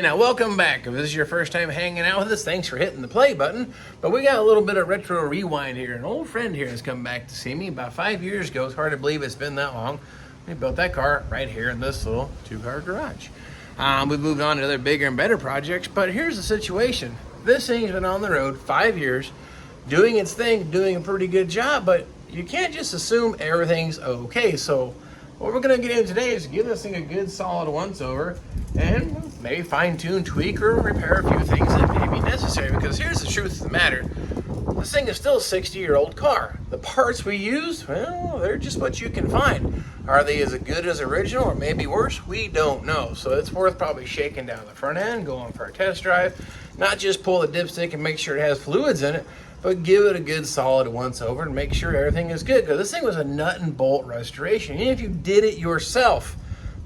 Now, welcome back. If this is your first time hanging out with us, thanks for hitting the play button. But we got a little bit of retro rewind here. An old friend here has come back to see me about 5 years ago. It's hard to believe it's been that long. We built that car right here in this little two-car garage. We've moved on to other bigger and better projects, but here's the situation. This thing's been on the road 5 years, doing its thing, doing a pretty good job, but you can't just assume everything's okay. So what we're going to get into today is give this thing a good solid once-over and maybe fine-tune, tweak, or repair a few things that may be necessary. Because here's the truth of the matter. This thing is still a 60-year-old car. The parts we use, well, they're just what you can find. Are they as good as original or maybe worse? We don't know. So it's worth probably shaking down the front end, going for a test drive, not just pull the dipstick and make sure it has fluids in it, but give it a good solid once over and make sure everything is good. Because this thing was a nut and bolt restoration. Even if you did it yourself,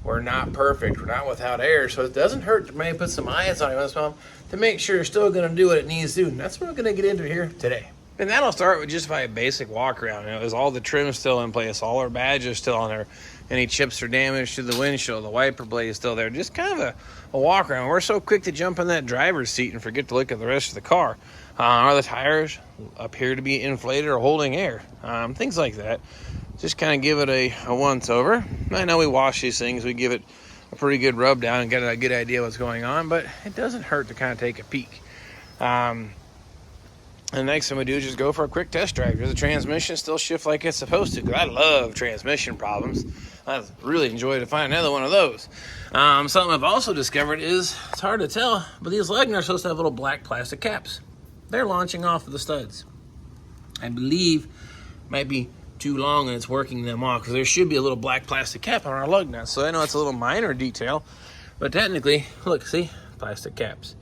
we're not perfect. We're not without error. So it doesn't hurt to maybe put some eyes on it once in a while to make sure you're still going to do what it needs to do. And that's what we're going to get into here today. And that'll start with just by a basic walk around. Is all the trim still in place? All our badges still on there? Any chips or damage to the windshield? The wiper blade is still there? Just kind of a walk around. We're so quick to jump in that driver's seat and forget to look at the rest of the car. Are the tires appear to be inflated or holding air? Things like that. Just kind of give it a once over. I know we wash these things. We give it a pretty good rub down and get a good idea what's going on, but it doesn't hurt to kind of take a peek. And the next thing we do is just go for a quick test drive. Does the transmission still shift like it's supposed to? Because I love transmission problems. I really enjoy to find another one of those. Something I've also discovered is, it's hard to tell, but these lug nuts are supposed to have little black plastic caps. They're launching off of the studs. I believe might be too long and it's working them off, because there should be a little black plastic cap on our lug nuts. So I know it's a little minor detail, but technically, look, see, plastic caps.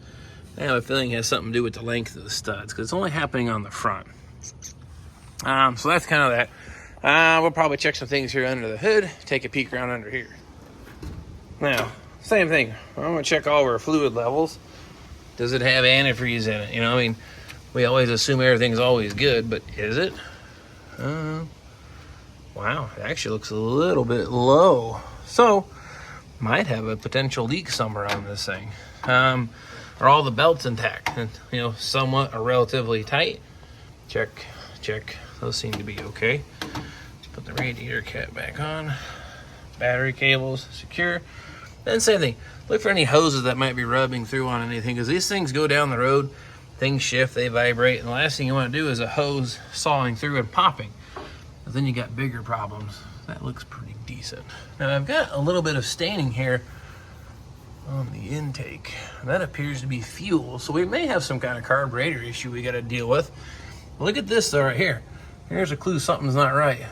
I have a feeling it has something to do with the length of the studs, because it's only happening on the front. So that's kind of that. We'll probably check some things here under the hood, take a peek around under here. Now, same thing. I'm going to check all of our fluid levels. Does it have antifreeze in it? I mean, we always assume everything's always good, but is it? Wow, it actually looks a little bit low. So, might have a potential leak somewhere on this thing. Are all the belts intact? And, somewhat or relatively tight? Check. Those seem to be okay. Let's put the radiator cap back on. Battery cables secure. Then same thing. Look for any hoses that might be rubbing through on anything, because these things go down the road, things shift, they vibrate, and the last thing you want to do is a hose sawing through and popping. But then you got bigger problems. That looks pretty decent. Now I've got a little bit of staining here on the intake. That appears to be fuel, so we may have some kind of carburetor issue we got to deal with. Look at this though right here. Here's a clue something's not right.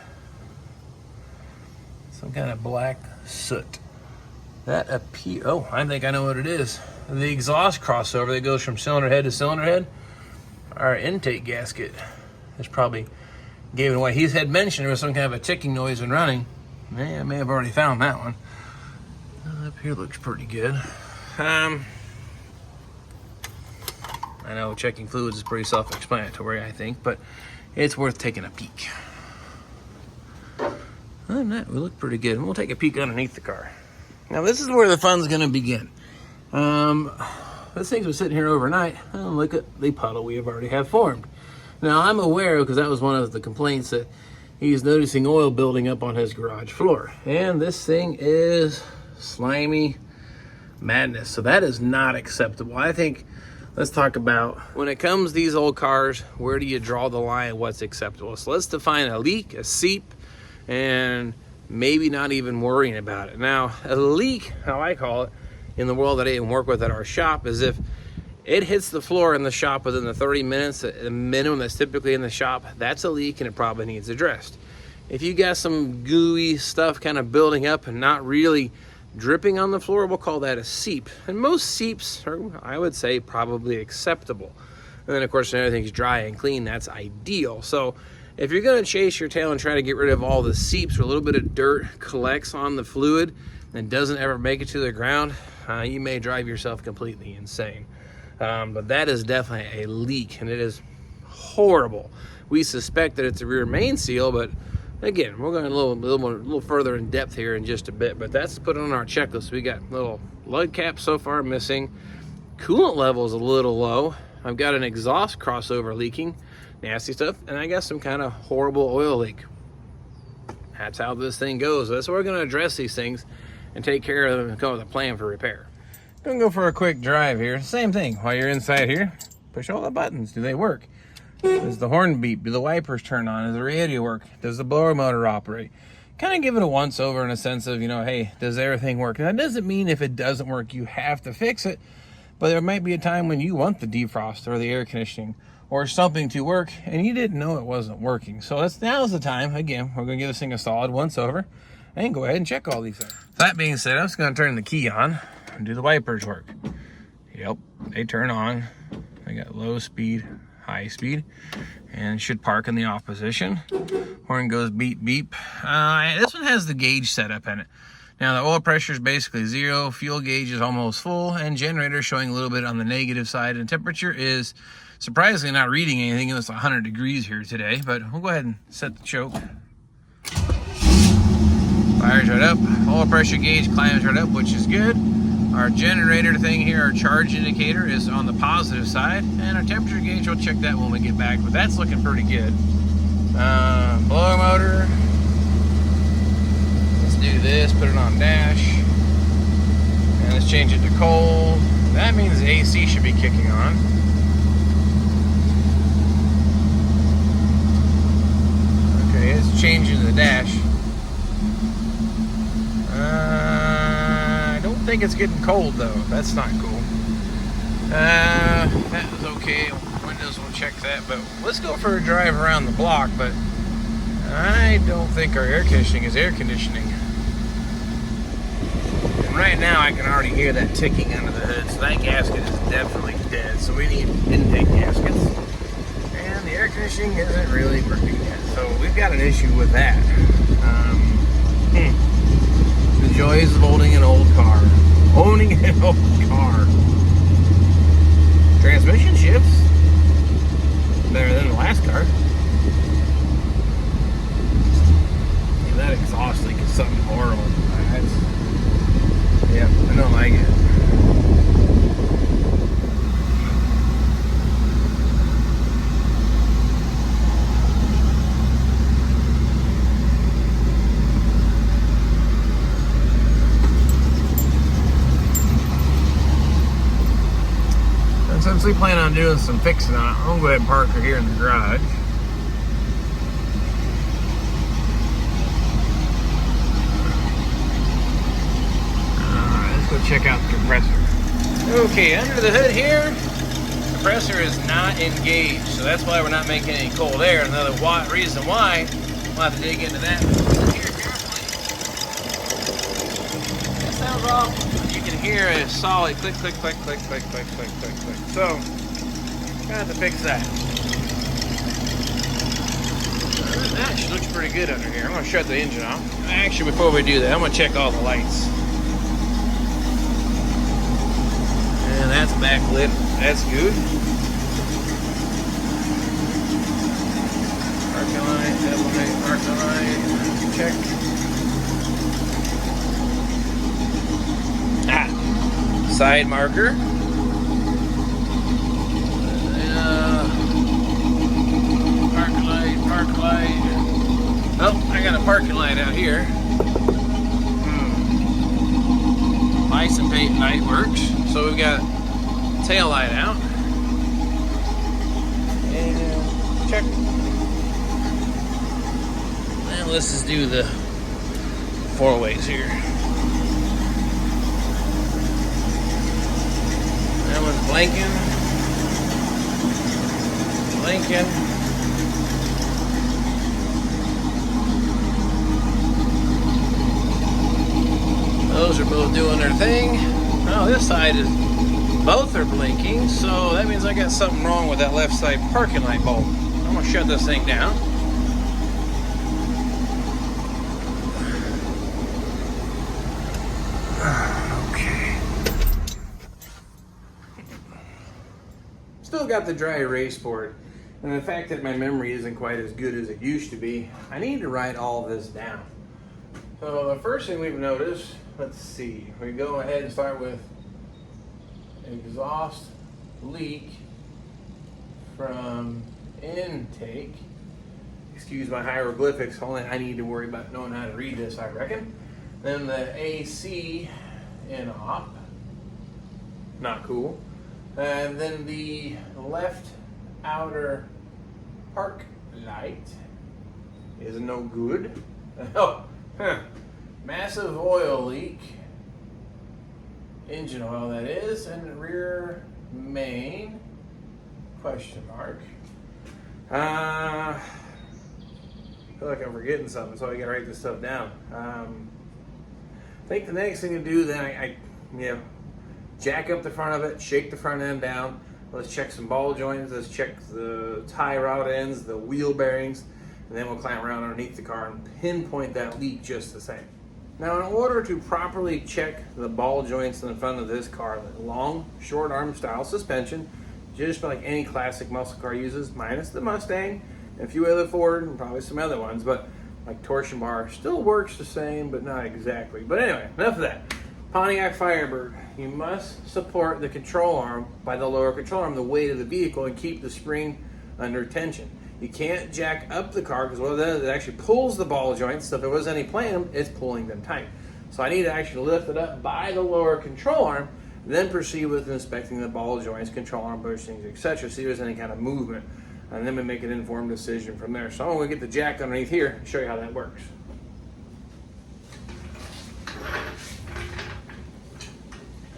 Some kind of black soot. That I think I know what it is. The exhaust crossover that goes from cylinder head to cylinder head. Our intake gasket is probably gave it away. He had mentioned there was some kind of a ticking noise when running. I may have already found that one. Up here looks pretty good. I know checking fluids is pretty self-explanatory, I think, but it's worth taking a peek. Other than that, we look pretty good. And we'll take a peek underneath the car. Now this is where the fun's going to begin. This thing's been sitting here overnight. Oh, look at the puddle we already have formed. Now I'm aware, because that was one of the complaints, that he's noticing oil building up on his garage floor. And this thing is slimy madness. So that is not acceptable. I think, let's talk about, when it comes to these old cars, where do you draw the line? What's acceptable? So let's define a leak, a seep, and maybe not even worrying about it. Now, a leak, how I call it, in the world that I even work with at our shop, is if it hits the floor in the shop within the 30 minutes, the minimum that's typically in the shop, that's a leak and it probably needs addressed. If you got some gooey stuff kind of building up and not really dripping on the floor, we'll call that a seep. And most seeps are, I would say, probably acceptable. And then, of course, when everything's dry and clean, that's ideal. So if you're going to chase your tail and try to get rid of all the seeps where a little bit of dirt collects on the fluid and doesn't ever make it to the ground, you may drive yourself completely insane. But that is definitely a leak, and it is horrible. We suspect that it's a rear main seal, but Again, we're going a little further in depth here in just a bit, but that's put on our checklist. We got little lug cap so far missing. Coolant level is a little low. I've got an exhaust crossover leaking, nasty stuff, and I got some kind of horrible oil leak. That's how this thing goes. That's why we're going to address these things and take care of them and come up with a plan for repair. Gonna go for a quick drive here. Same thing. While you're inside here, push all the buttons. Do they work? Does the horn beep? Do the wipers turn on? Does the radio work? Does the blower motor operate? Kind of give it a once over in a sense of, hey, does everything work? And that doesn't mean if it doesn't work, you have to fix it. But there might be a time when you want the defrost or the air conditioning or something to work and you didn't know it wasn't working. So now's the time. Again, we're going to give this thing a solid once over and go ahead and check all these things. That being said, I'm just going to turn the key on and do the wipers work. Yep, they turn on. They got low speed, high speed, and should park in the off position. Horn goes beep beep. This one has the gauge setup in it. Now the oil pressure is basically 0, fuel gauge is almost full, and generator showing a little bit on the negative side, and temperature is surprisingly not reading anything. It was 100 degrees here today, but we'll go ahead and set the choke. Fires right up, oil pressure gauge climbs right up, which is good. Our generator thing here, our charge indicator, is on the positive side, and our temperature gauge, we'll check that when we get back, but that's looking pretty good. Blower motor, let's do this, put it on dash, and let's change it to cold. That means the AC should be kicking on. Okay, it's changing the dash. I don't think it's getting cold though. That's not cool. That was okay. Windows will check that, but let's go for a drive around the block. But I don't think our air conditioning is air conditioning. And right now I can already hear that ticking under the hood, so that gasket is definitely dead. So we need intake gaskets. And the air conditioning isn't really working yet. So we've got an issue with that. The joys of owning an old car. Owning an old car. Transmission shifts. Better than the last car. Yeah, that exhaust leak is something horrible. Yep, I don't like it. Since we plan on doing some fixing on it, I'm gonna go ahead and park her here in the garage. Alright, let's go check out the compressor. Okay, under the hood here, the compressor is not engaged, so that's why we're not making any cold air. Another reason why, we'll have to dig into that here carefully. That sounds awful. You can hear a solid click, click, click, click, click, click, click, click, click. So, got to fix that. That actually looks pretty good under here. I'm going to shut the engine off. Actually, before we do that, I'm going to check all the lights. And that's backlit. That's good. Parking light, headlight, parking light. Check. Side marker. Park light. Oh, I got a parking light out here. License plate light works. So we've got tail light out. And check. And let's just do the 4-ways here. That one's blinking. Blinking. Those are both doing their thing. Oh, this side is, both are blinking, so that means I got something wrong with that left side parking light bulb. I'm gonna shut this thing down. Still got the dry erase board. And the fact that my memory isn't quite as good as it used to be, I need to write all this down. So the first thing we've noticed, let's see, we go ahead and start with exhaust leak from intake. Excuse my hieroglyphics, only I need to worry about knowing how to read this, I reckon. Then the AC in op, not cool. And then the left outer park light is no good. Oh, massive oil leak, engine oil that is, and rear main, question mark. I feel like I'm forgetting something, so I gotta write this stuff down. I think the next thing to do, then I jack up the front of it, shake the front end down. Let's check some ball joints. Let's check the tie rod ends, the wheel bearings, and then we'll climb around underneath the car and pinpoint that leak just the same. Now, in order to properly check the ball joints in the front of this car, the long, short arm style suspension, just like any classic muscle car uses, minus the Mustang, and a few other Ford, and probably some other ones, but like torsion bar still works the same, but not exactly. But anyway, enough of that. Pontiac Firebird, you must support the control arm by the lower control arm, the weight of the vehicle, and keep the spring under tension. You can't jack up the car because what it does, it actually pulls the ball joints, so if there was any playing, it's pulling them tight. So I need to actually lift it up by the lower control arm, then proceed with inspecting the ball joints, control arm bushings, etc., see if there's any kind of movement, and then we make an informed decision from there. So I'm going to get the jack underneath here and show you how that works.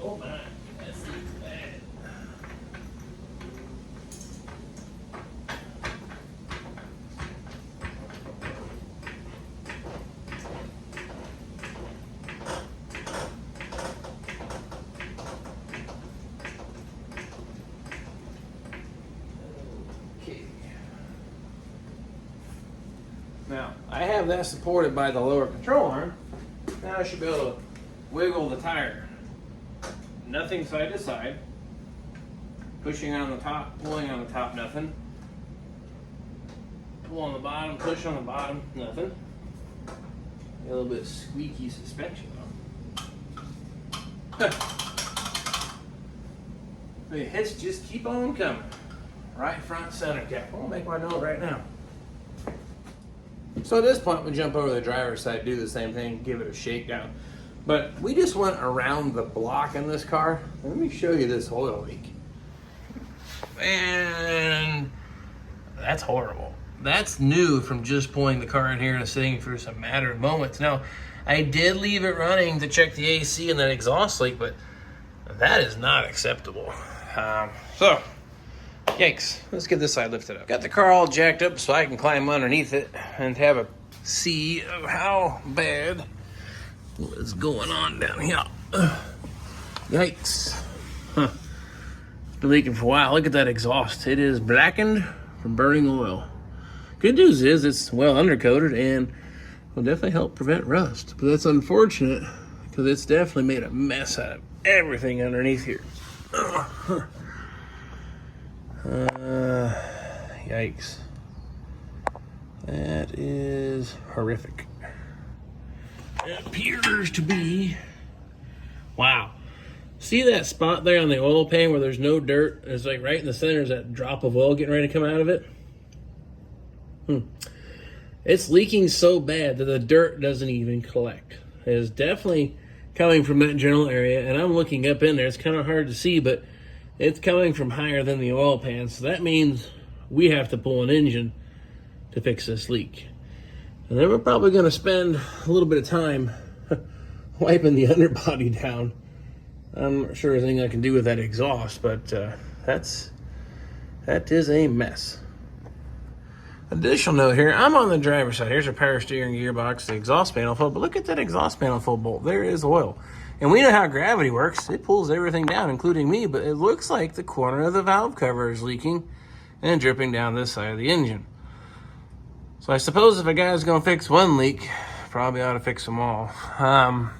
Oh my, that seems bad. Okay. Now, I have that supported by the lower control arm. Now I should be able to wiggle the tire. Nothing side to side. Pushing on the top, pulling on the top, nothing. Pull on the bottom, push on the bottom, nothing. A little bit of squeaky suspension though. The hits just keep on coming. Right front center cap. I'm gonna make my note right now. So at this point, we jump over the driver's side, do the same thing, give it a shakedown. But we just went around the block in this car. Let me show you this oil leak. And that's horrible. That's new from just pulling the car in here and sitting for some matter of moments. Now, I did leave it running to check the AC and that exhaust leak, but that is not acceptable. So, yikes. Let's get this side lifted up. Got the car all jacked up so I can climb underneath it and have a see of how bad what's going on down here. Yikes. It's been leaking for a while. Look at that exhaust. It is blackened from burning oil. Good news is it's well undercoated and will definitely help prevent rust. But that's unfortunate because it's definitely made a mess out of everything underneath here. Yikes. That is horrific. It appears to be, wow. See that spot there on the oil pan where there's no dirt? It's like right in the center is that drop of oil getting ready to come out of it. It's leaking so bad that the dirt doesn't even collect. It is definitely coming from that general area, and I'm looking up in there. It's kind of hard to see, but it's coming from higher than the oil pan, so that means we have to pull an engine to fix this leak. And then we're probably going to spend a little bit of time wiping the underbody down. I'm not sure there's anything I can do with that exhaust, but that is a mess. Additional note here, I'm on the driver's side. Here's a power steering gearbox, the exhaust manifold, but look at that exhaust manifold bolt. There is oil. And we know how gravity works. It pulls everything down, including me, but it looks like the corner of the valve cover is leaking and dripping down this side of the engine. So I suppose if a guy's gonna fix one leak, probably ought to fix them all. And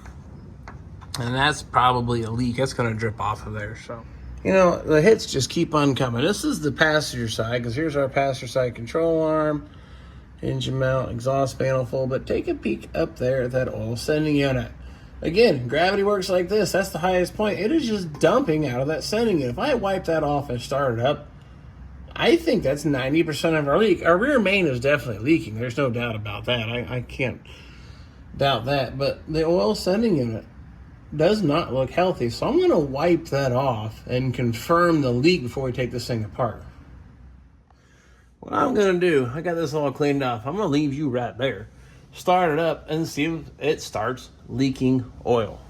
that's probably a leak. That's gonna drip off of there, so. You know, the hits just keep on coming. This is the passenger side, because here's our passenger side control arm, engine mount, exhaust manifold. But take a peek up there at that oil sending unit. Again, gravity works like this. That's the highest point. It is just dumping out of that sending unit. If I wipe that off and start it up, I think that's 90% of our leak. Our rear main is definitely leaking. There's no doubt about that. I can't doubt that. But the oil sending unit does not look healthy. So I'm going to wipe that off and confirm the leak before we take this thing apart. What I'm going to do, I got this all cleaned off. I'm going to leave you right there. Start it up and see if it starts leaking oil.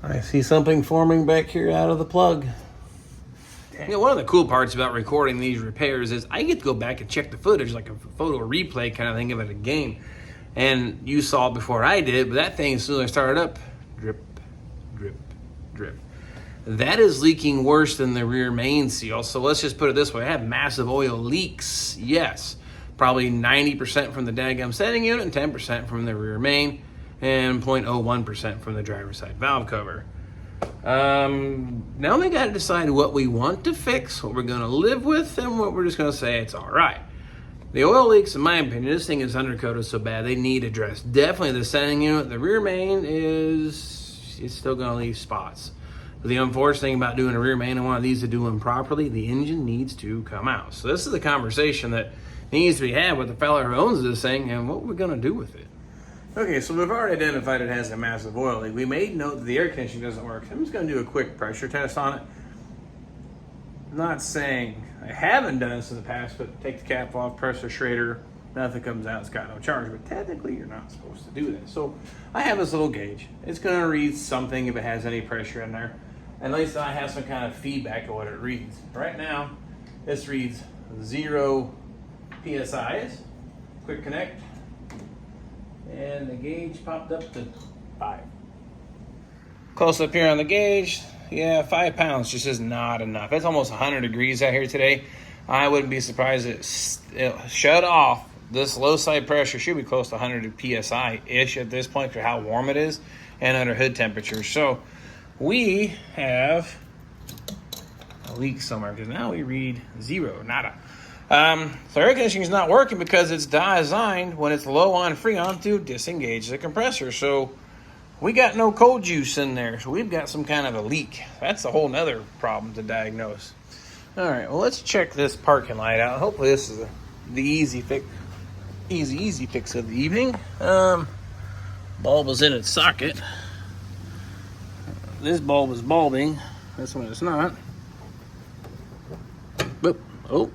I see something forming back here out of the plug. You know, one of the cool parts about recording these repairs is I get to go back and check the footage, like a photo replay kind of thing of it, a game. And you saw it before I did, but that thing, as soon as I started up, drip, drip, drip. That is leaking worse than the rear main seal. So let's just put it this way. I have massive oil leaks, yes. Probably 90% from the daggum setting unit and 10% from the rear main, and 0.01% from the driver's side valve cover. Now we got to decide what we want to fix, what we're going to live with, and what we're just going to say it's all right. The oil leaks, in my opinion, this thing is undercoated so bad they need addressed. Definitely the setting unit. The rear main is still going to leave spots. The unfortunate thing about doing a rear main and one of these to do them properly, the engine needs to come out. So this is the conversation that needs to be had with the fella who owns this thing and what we're going to do with it. Okay, so we've already identified it has a massive oil leak. We made note that the air conditioning doesn't work. I'm just going to do a quick pressure test on it. I'm not saying I haven't done this in the past, but take the cap off, press the Schrader, nothing comes out, it's got no charge. But technically, you're not supposed to do that. So I have this little gauge. It's going to read something if it has any pressure in there. At least I have some kind of feedback of what it reads. Right now, this reads 0 PSIs. Quick connect. And the gauge popped up to 5. Close up here on the gauge. Yeah, 5 pounds just is not enough. It's almost 100 degrees out here today. I wouldn't be surprised it shut off. This low side pressure should be close to 100 PSI-ish at this point for how warm it is and under hood temperature. So we have a leak somewhere because now we read 0, nada. So air conditioning is not working because it's designed when it's low on freon to disengage the compressor. So we got no cold juice in there. So we've got some kind of a leak. That's a whole nother problem to diagnose. All right, well, let's check this parking light out. Hopefully this is the easy fix of the evening. Bulb is in its socket. This bulb is bulbing. This one is not. Boop. Oh.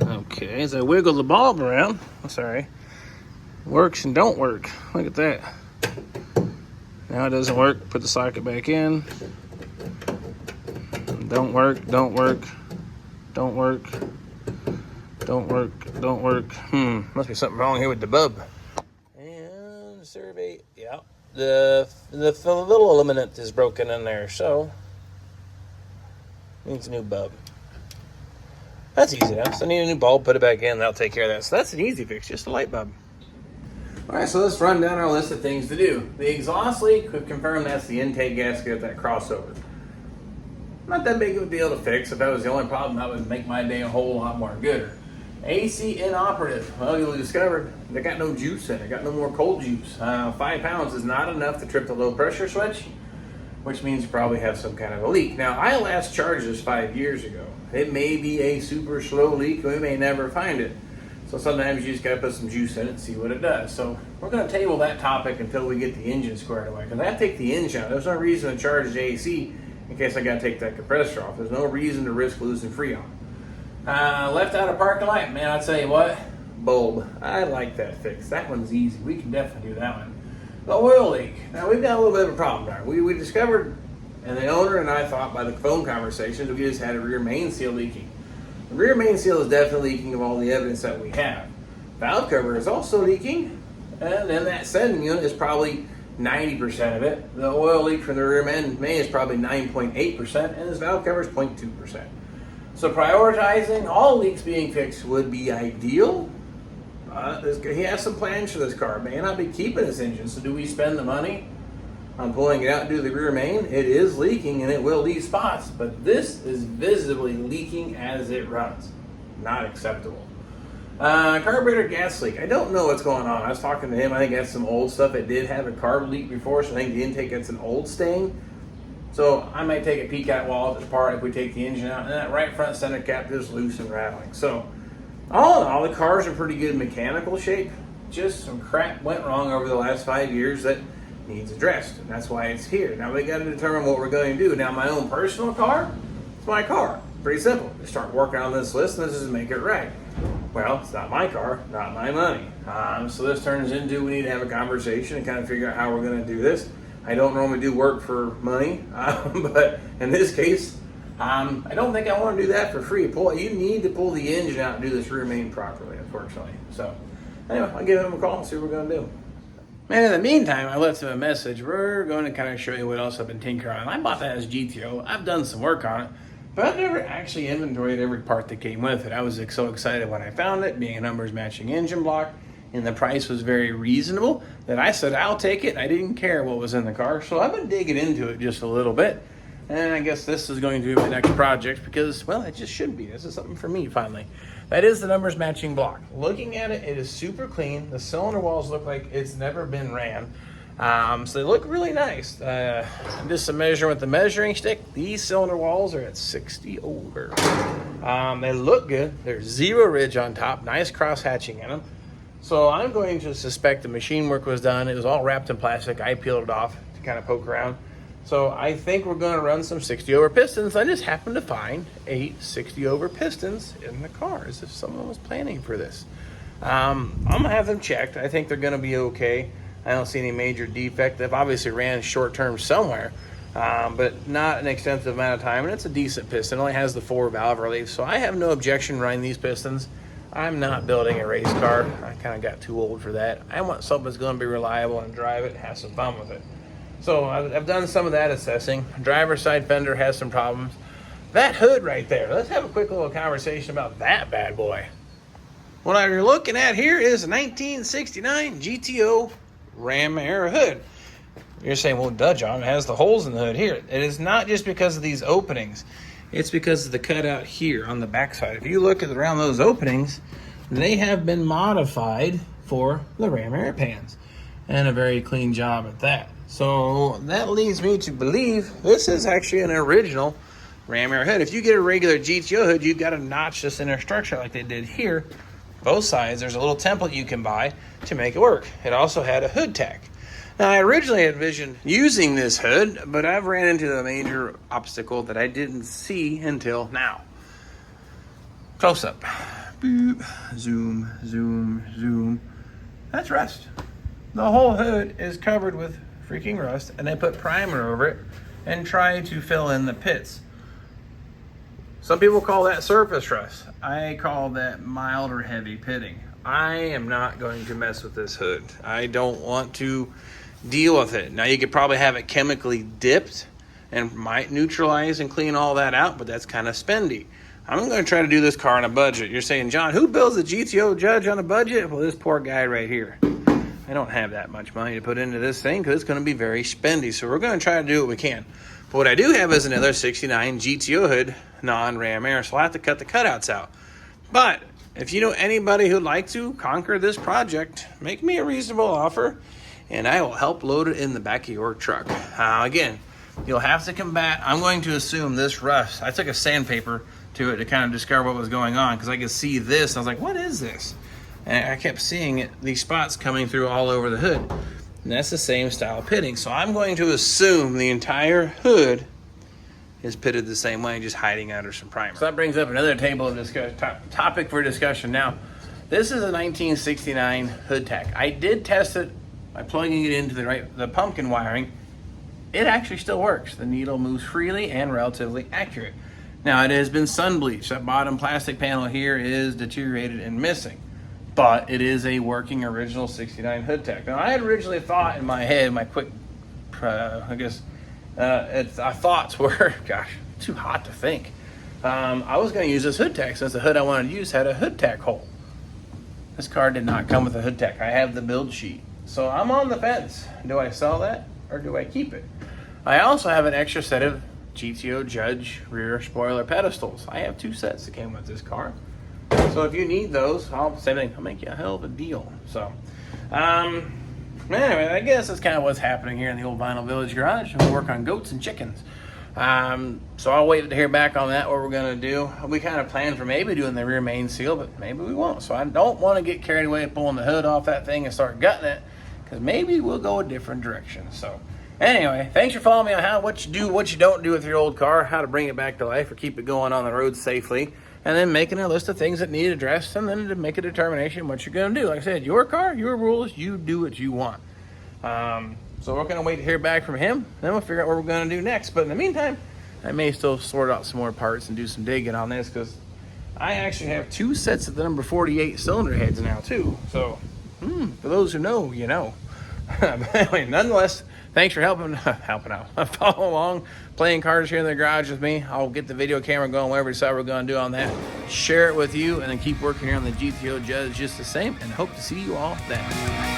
Okay, as I wiggle the bulb around, sorry, works and don't work. Look at that. Now it doesn't work. Put the socket back in. Don't work. Must be something wrong here with the bulb. And survey, yeah. The little illuminant is broken in there, so needs a new bulb. That's easy enough. So I need a new bulb, put it back in, that'll take care of that. So that's an easy fix, just a light bulb. All right, so let's run down our list of things to do. The exhaust leak, we've confirmed that's the intake gasket at that crossover. Not that big of a deal to fix. If that was the only problem, that would make my day a whole lot more gooder. AC inoperative. Well, you'll discover they got no juice in it, got no more cold juice. 5 pounds is not enough to trip the low pressure switch, which means you probably have some kind of a leak. Now, I last charged this 5 years ago. It may be a super slow leak, we may never find it. So sometimes you just gotta put some juice in it and see what it does. So we're gonna table that topic until we get the engine squared away. Because I have to take the engine out. There's no reason to charge the AC in case I gotta take that compressor off. There's no reason to risk losing Freon. Left out a parking light, man, I'll tell you what, bulb. I like that fix. That one's easy. We can definitely do that one. The oil leak. Now, we've got a little bit of a problem there. We discovered, and the owner and I thought by the phone conversations, we just had a rear main seal leaking. The rear main seal is definitely leaking of all the evidence that we have. Valve cover is also leaking, and then that sending unit is probably 90% of it. The oil leak from the rear main is probably 9.8%, and this valve cover is 0.2%. So prioritizing all leaks being fixed would be ideal. He has some plans for this car. May not be keeping this engine, so do we spend the money on pulling it out and do the rear main? It is leaking and it will leave spots, but this is visibly leaking as it runs. Not acceptable. Carburetor gas leak. I don't know what's going on. I was talking to him. I think that's some old stuff. It did have a carb leak before, so I think the intake gets an old stain. So I might take a peek at while it's apart if we take the engine out, and that right front center cap is loose and rattling. So all in all, the car's in pretty good mechanical shape. Just some crap went wrong over the last 5 years that needs addressed, and that's why it's here. Now we got to determine what we're going to do. Now my own personal car, it's my car. Pretty simple. We start working on this list, and this is make it right. Well, it's not my car, not my money. So this turns into we need to have a conversation and kind of figure out how we're going to do this. I don't normally do work for money, but in this case, I don't think I want to do that for free. You need to pull the engine out and do this rear main properly, unfortunately. So anyway, I'll give him a call and see what we're going to do. Man, in the meantime, I left him a message. We're going to kind of show you what else I've been tinkering on. I bought that as GTO. I've done some work on it, but I've never actually inventoried every part that came with it. I was so excited when I found it, being a numbers matching engine block, and the price was very reasonable, that I said, I'll take it. I didn't care what was in the car, so I've been digging into it just a little bit. And I guess this is going to be my next project because, well, it just should be. This is something for me, finally. That is the numbers matching block. Looking at it, it is super clean. The cylinder walls look like it's never been ran. So they look really nice. Just a measure with the measuring stick. These cylinder walls are at 60 over. They look good. There's zero ridge on top. Nice cross hatching in them. So I'm going to suspect the machine work was done. It was all wrapped in plastic. I peeled it off to kind of poke around. So I think we're going to run some 60 over pistons. I just happened to find 8 60 over pistons in the car, as if someone was planning for this. I'm going to have them checked. I think they're going to be okay. I don't see any major defect. They've obviously ran short term somewhere, but not an extensive amount of time. And it's a decent piston. It only has the 4 valve relief. So I have no objection running these pistons. I'm not building a race car. I kind of got too old for that. I want something that's going to be reliable and drive it and have some fun with it. So I've done some of that assessing. Driver's side fender has some problems. That hood right there, let's have a quick little conversation about that bad boy. What you're looking at here is a 1969 GTO Ram Air hood. You're saying, well, duh, John, it has the holes in the hood here. It is not just because of these openings. It's because of the cutout here on the backside. If you look at around those openings, they have been modified for the Ram Air pans. And a very clean job at that. So that leads me to believe this is actually an original Ram Air hood. If you get a regular GTO hood, you've got to notch this inner structure like they did here. Both sides, there's a little template you can buy to make it work. It also had a hood tack. Now, I originally envisioned using this hood, but I've ran into a major obstacle that I didn't see until now. Close up. Boop. Zoom, zoom, zoom. That's rust. The whole hood is covered with freaking rust, and they put primer over it and try to fill in the pits. Some people call that surface rust. I call that mild or heavy pitting. I am not going to mess with this hood. I don't want to deal with it. Now, you could probably have it chemically dipped and might neutralize and clean all that out, but that's kind of spendy. I'm going to try to do this car on a budget. You're saying, John, who builds a GTO Judge on a budget? Well, this poor guy right here. I don't have that much money to put into this thing because it's going to be very spendy. So we're going to try to do what we can. But what I do have is another 69 GTO hood, non-Ram Air. So I'll have to cut the cutouts out. But if you know anybody who'd like to conquer this project, make me a reasonable offer, and I will help load it in the back of your truck. Again, you'll have to combat. I'm going to assume this rust. I took a sandpaper to it to kind of discover what was going on because I could see this. I was like, what is this? And I kept seeing it, these spots coming through all over the hood. And that's the same style pitting. So I'm going to assume the entire hood is pitted the same way, just hiding under some primer. So that brings up another table of discussion, topic for discussion. Now, this is a 1969 hood tack. I did test it by plugging it into the pumpkin wiring. It actually still works. The needle moves freely and relatively accurate. Now, it has been sun bleached. That bottom plastic panel here is deteriorated and missing, but it is a working original 69 hood tack. Now, I had originally thought in my head, my quick, thoughts were, gosh, too hot to think. I was going to use this hood tack since the hood I wanted to use had a hood tack hole. This car did not come with a hood tack. I have the build sheet. So I'm on the fence. Do I sell that or do I keep it? I also have an extra set of GTO Judge rear spoiler pedestals. I have 2 sets that came with this car. So if you need those, I'll make you a hell of a deal. So, anyway, I guess that's kind of what's happening here in the old Vinyl Village garage. We'll work on goats and chickens. So I'll wait to hear back on that, what we're going to do. We kind of planned for maybe doing the rear main seal, but maybe we won't. So I don't want to get carried away pulling the hood off that thing and start gutting it, because maybe we'll go a different direction. So anyway, thanks for following me on what you do, what you don't do with your old car, how to bring it back to life or keep it going on the road safely, and then making a list of things that need addressed, and then to make a determination what you're going to do. Like I said, your car, your rules, you do what you want. So we're going to wait to hear back from him, then we'll figure out what we're going to do next. But in the meantime, I may still sort out some more parts and do some digging on this, because I actually have 2 sets of the number 48 cylinder heads now too. So for those who know, you know. But anyway, nonetheless, thanks for helping out. Follow along, playing cards here in the garage with me. I'll get the video camera going, whatever we decide we're going to do on that. Share it with you, and then keep working here on the GTO Judge just the same, and hope to see you all then.